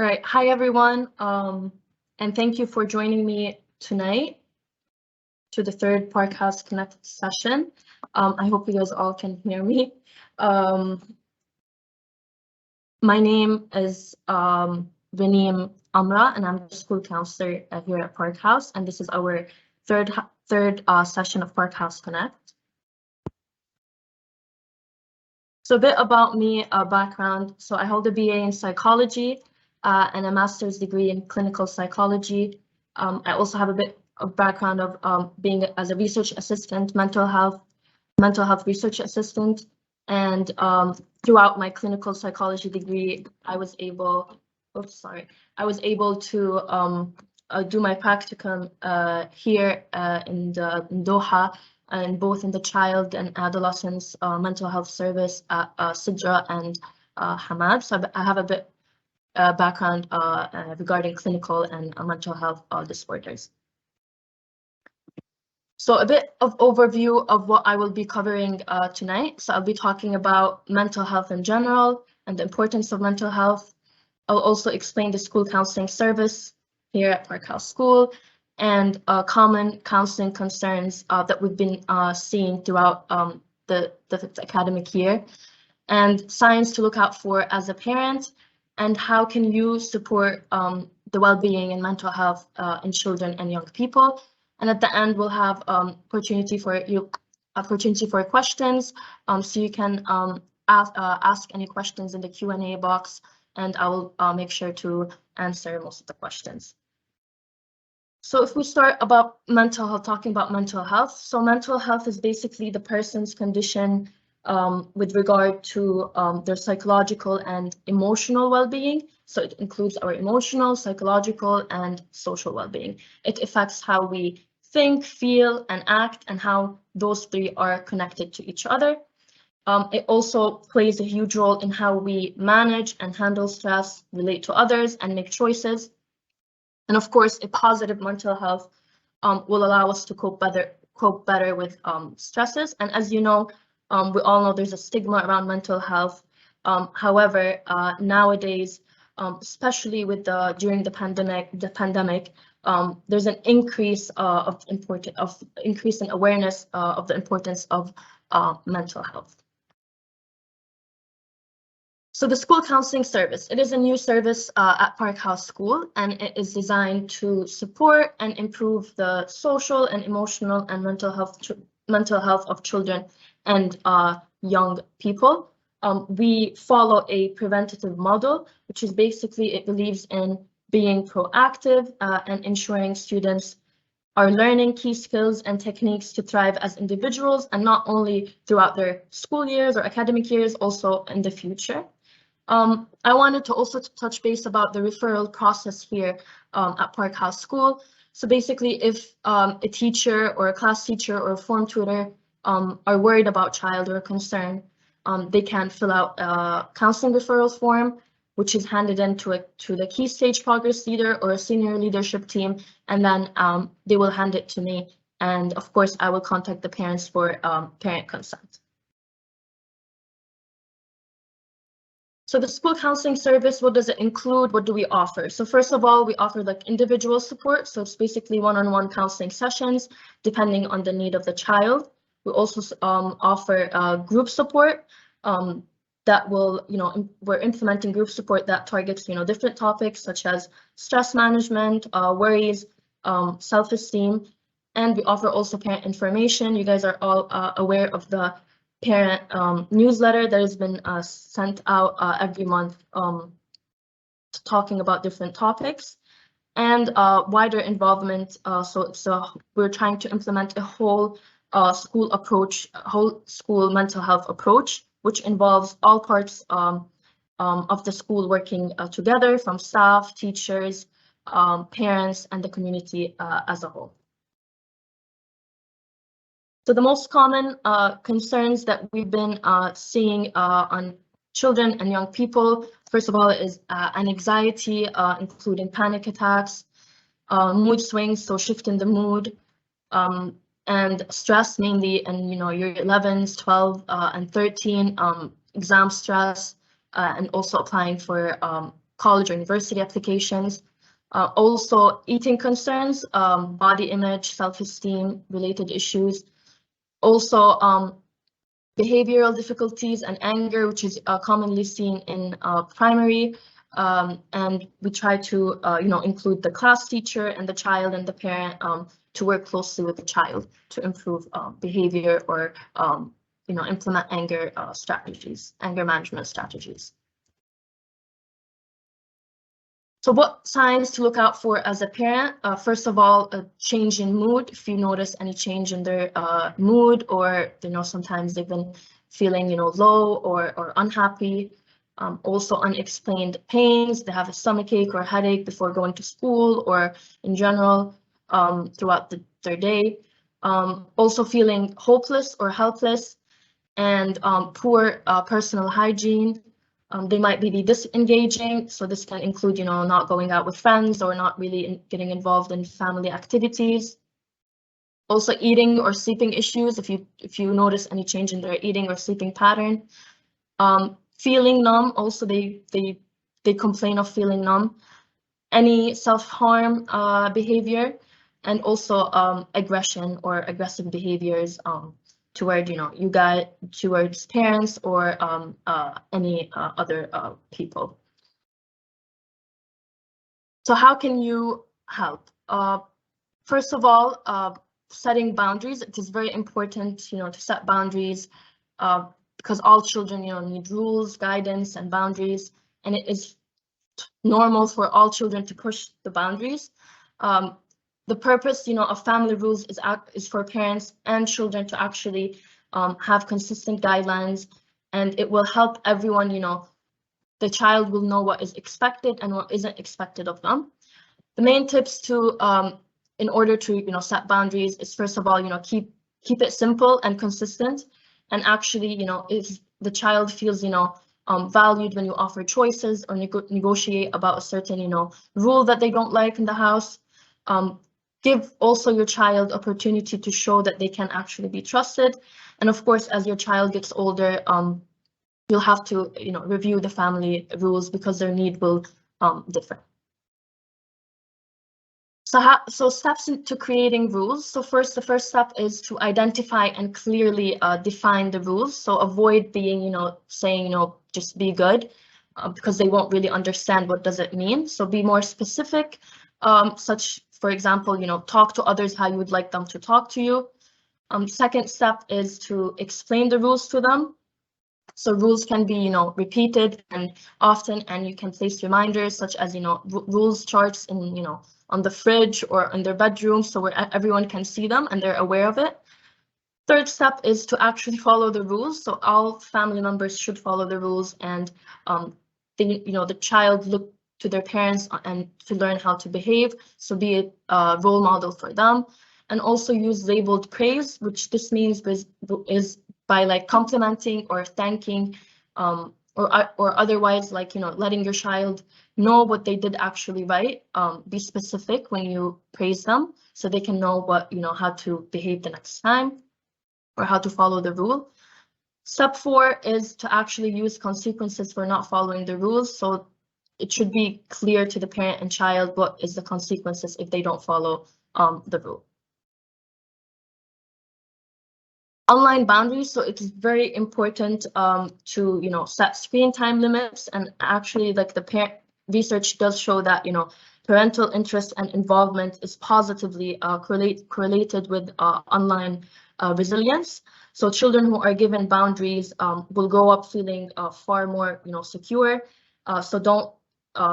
All right, hi everyone, and thank you for joining me tonight to the third ParkHouseConnects session. I hope you guys all can hear me. My name is Vineem Amra, and I'm the school counselor here at ParkHouse, and this is our third session of ParkHouseConnect. So a bit about me, background. So I hold a BA in psychology and a master's degree in clinical psychology. I also have a bit of background of being as a research assistant, mental health research assistant, and throughout my clinical psychology degree, I was able to do my practicum here in Doha, and both in the child and adolescents mental health service at Sidra and Hamad. So I have a bit background regarding clinical and mental health disorders. So a bit of overview of what I will be covering tonight. So I'll be talking about mental health in general and the importance of mental health. I'll also explain the school counseling service here at Park House School and common counseling concerns that we've been seeing throughout the academic year, and signs to look out for as a parent, and how can you support the well-being and mental health in children and young people. And at the end, we'll have opportunity for questions, so you can ask any questions in the Q&A box, and I will make sure to answer most of the questions. So if we start about mental health, talking about mental health. So mental health is basically the person's condition with regard to their psychological and emotional well-being. So it includes our emotional, psychological, and social well-being. It affects how we think, feel, and act, and how those three are connected to each other. It also plays a huge role in how we manage and handle stress, relate to others, and make choices. And of course, a positive mental health will allow us to cope better with stresses. And as you know, we all know there's a stigma around mental health. However, nowadays, especially with during the pandemic, there's an increase increase in awareness of the importance of mental health. So the school counseling service, it is a new service at Park House School, and it is designed to support and improve the social and emotional and mental health of children and young people. We follow a preventative model, which is basically, it believes in being proactive and ensuring students are learning key skills and techniques to thrive as individuals, and not only throughout their school years or academic years, also in the future. I wanted to also touch base about the referral process here at Park House School. So basically, if a teacher or a class teacher or a form tutor are worried about child or concerned, they can fill out a counseling referral form, which is handed in to the key stage progress leader or a senior leadership team, and then they will hand it to me. And of course, I will contact the parents for parent consent. So the school counseling service, what does it include? What do we offer? So first of all, we offer like individual support. So it's basically one-on-one counseling sessions, depending on the need of the child. We also offer group support that will, we're implementing group support that targets, different topics such as stress management, worries, self-esteem. And we offer also parent information. You guys are all aware of the parent newsletter that has been sent out every month talking about different topics, and wider involvement. So we're trying to implement a whole school approach, whole school mental health approach, which involves all parts of the school working together, from staff, teachers, parents, and the community as a whole. So the most common concerns that we've been seeing on children and young people, first of all, is anxiety, including panic attacks, mood swings, so shift in the mood, and stress mainly in your 11s, 12, and 13, exam stress, and also applying for college or university applications. Also eating concerns, body image, self-esteem related issues. Also behavioral difficulties and anger, which is commonly seen in primary. And we try to include the class teacher and the child and the parent to work closely with the child to improve behavior or implement anger strategies, anger management strategies. So what signs to look out for as a parent? First of all, a change in mood. If you notice any change in their mood, or sometimes they've been feeling low or unhappy. Also unexplained pains. They have a stomachache or headache before going to school or in general throughout their day. Also feeling hopeless or helpless, and poor personal hygiene. They might be disengaging, so this can include, not going out with friends or not really getting involved in family activities. Also eating or sleeping issues, if you notice any change in their eating or sleeping pattern. Feeling numb, also they complain of feeling numb. Any self-harm behavior, and also aggression or aggressive behaviors toward towards parents or any other people. So how can you help? First of all, setting boundaries. It is very important to set boundaries because all children need rules, guidance, and boundaries, and it is normal for all children to push the boundaries. The purpose, of family rules is for parents and children to actually have consistent guidelines, and it will help everyone, the child will know what is expected and what isn't expected of them. The main tips to, in order to, set boundaries is, first of all, keep it simple and consistent, and actually, if the child feels, valued when you offer choices or negotiate about a certain, rule that they don't like in the house. Give also your child opportunity to show that they can actually be trusted. And of course, as your child gets older, you'll have to, review the family rules because their need will differ. So steps into creating rules. So first, the first step is to identify and clearly define the rules. So avoid being, saying, just be good, because they won't really understand what does it mean. So be more specific, such, for example, talk to others how you would like them to talk to you. Second step is to explain the rules to them. So rules can be, repeated and often, and you can place reminders such as, rules charts in, on the fridge or in their bedroom, so where everyone can see them and they're aware of it. Third step is to actually follow the rules. So all family members should follow the rules, and the child look to their parents and to learn how to behave. So be a role model for them, and also use labeled praise, which this means is by like complimenting or thanking, or otherwise, like, letting your child know what they did actually right. Be specific when you praise them so they can know what, how to behave the next time or how to follow the rule. Step 4 is to actually use consequences for not following the rules. So it should be clear to the parent and child what is the consequences if they don't follow the rule. Online boundaries, so it is very important to set screen time limits, and actually, like, the parent research does show that parental interest and involvement is positively correlated with online resilience. So children who are given boundaries will grow up feeling far more secure. So don't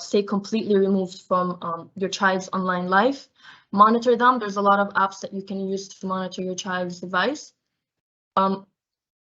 stay completely removed from your child's online life. Monitor them. There's a lot of apps that you can use to monitor your child's device.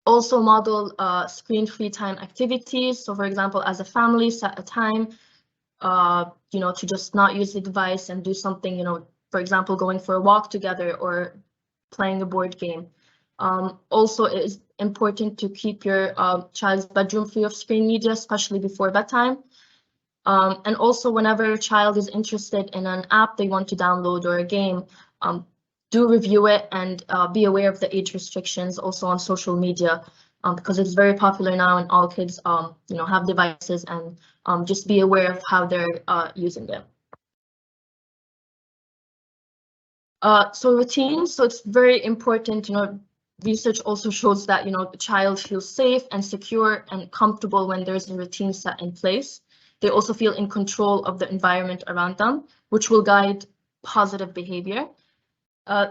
Also model screen-free time activities. So for example, as a family, set a time, to just not use the device and do something, for example, going for a walk together or playing a board game. Also, it is important to keep your child's bedroom free of screen media, especially before bedtime. And also, whenever a child is interested in an app they want to download or a game, do review it and be aware of the age restrictions also on social media. because it's very popular now and all kids, have devices, and just be aware of how they're using them. So routines, so it's very important, research also shows that, the child feels safe and secure and comfortable when there's a routine set in place. They also feel in control of the environment around them, which will guide positive behavior.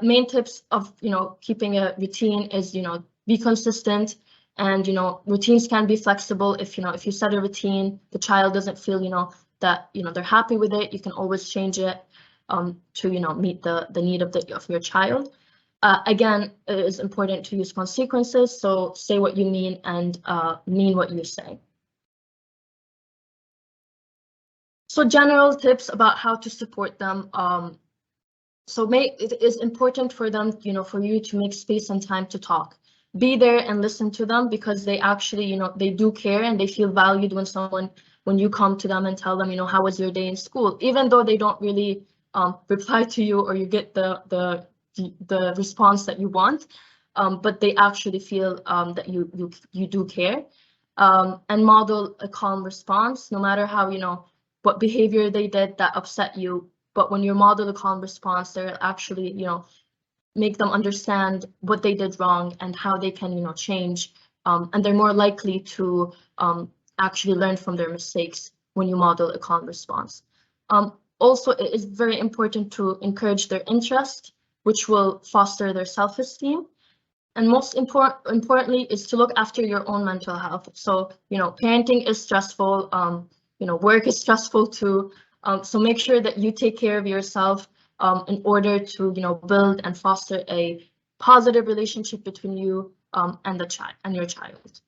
Main tips of, keeping a routine is, be consistent, and, routines can be flexible. If you set a routine, the child doesn't feel, that, they're happy with it, you can always change it to, meet the need of your child. Again, it is important to use consequences, so say what you mean and mean what you say. So general tips about how to support them. So it is important for them, for you to make space and time to talk. Be there and listen to them, because they actually, they do care and they feel valued when you come to them and tell them, how was your day in school, even though they don't really reply to you or you get the response that you want, but they actually feel that you do care, and model a calm response, no matter how, what behavior they did that upset you. But when you model a calm response, they'll actually, make them understand what they did wrong and how they can, change. And they're more likely to actually learn from their mistakes when you model a calm response. Also, it is very important to encourage their interest, which will foster their self-esteem. And most importantly is to look after your own mental health. So, parenting is stressful, work is stressful too. So make sure that you take care of yourself in order to, build and foster a positive relationship between you and your child.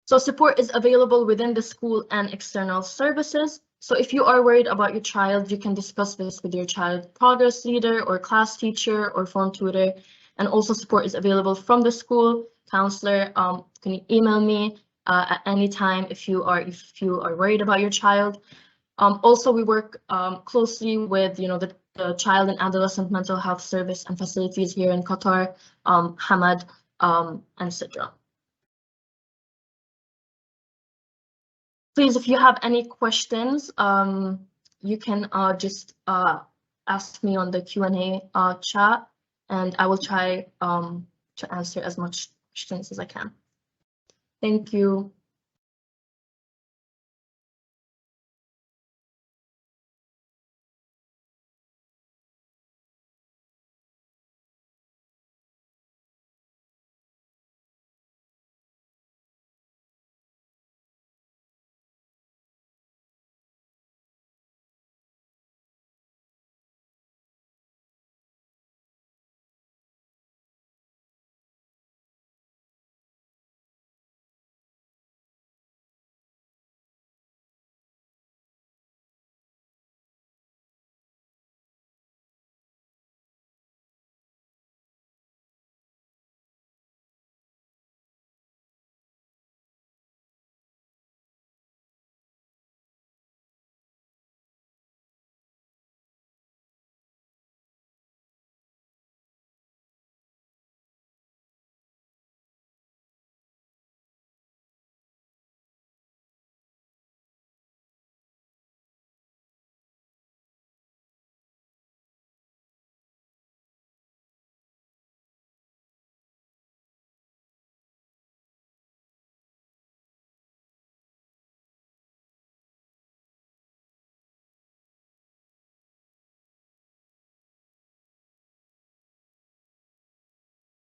So support is available within the school and external services. So if you are worried about your child, you can discuss this with your child progress leader or class teacher or phone tutor. And also support is available from the school counselor. You can email me at any time if you are worried about your child. Also, we work closely with the Child and Adolescent Mental Health Service and facilities here in Qatar, Hamad, and Sidra. Please, if you have any questions, you can just ask me on the Q&A chat, and I will try to answer as much questions as I can. Thank you.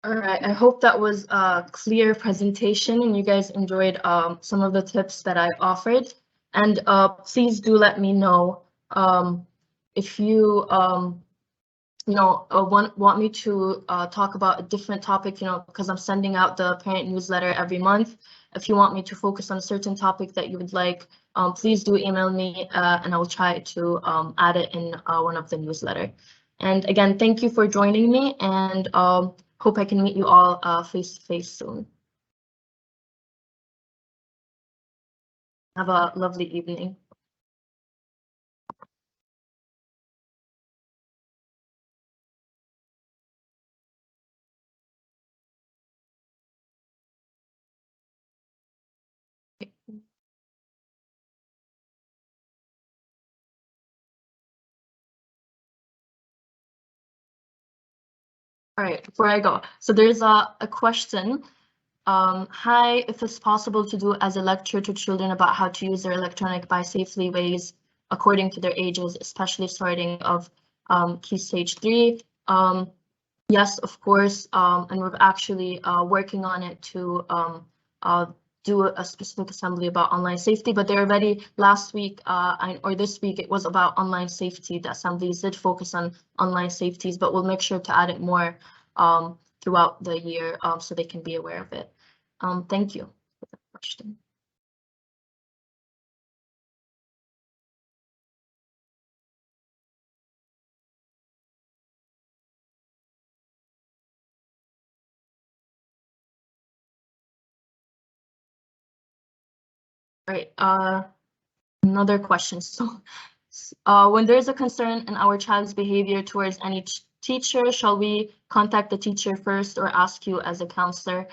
All right, I hope that was a clear presentation and you guys enjoyed some of the tips that I offered. And please do let me know if you want me to talk about a different topic, because I'm sending out the parent newsletter every month. If you want me to focus on a certain topic that you would like, please do email me and I will try to add it in one of the newsletter. And again, thank you for joining me, and hope I can meet you all face to face soon. Have a lovely evening. All right, before I go, so there's a question. Hi, if it's possible to do as a lecture to children about how to use their electronic by safely ways according to their ages, especially starting of key stage 3. Yes, of course, and we're actually working on it to do a specific assembly about online safety, but they already last week or this week it was about online safety. The assemblies did focus on online safeties, but we'll make sure to add it more throughout the year so they can be aware of it. Thank you for the question. All right, another question. So when there is a concern in our child's behavior towards any teacher, shall we contact the teacher first or ask you as a counselor?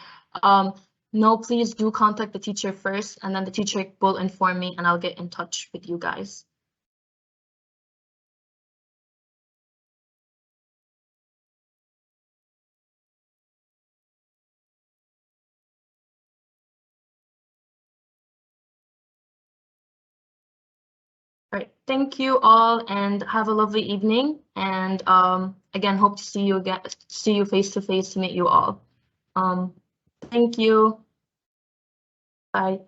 No, please do contact the teacher first, and then the teacher will inform me and I'll get in touch with you guys. All right, thank you all and have a lovely evening. And again, hope to see you face to face to meet you all. Thank you. Bye.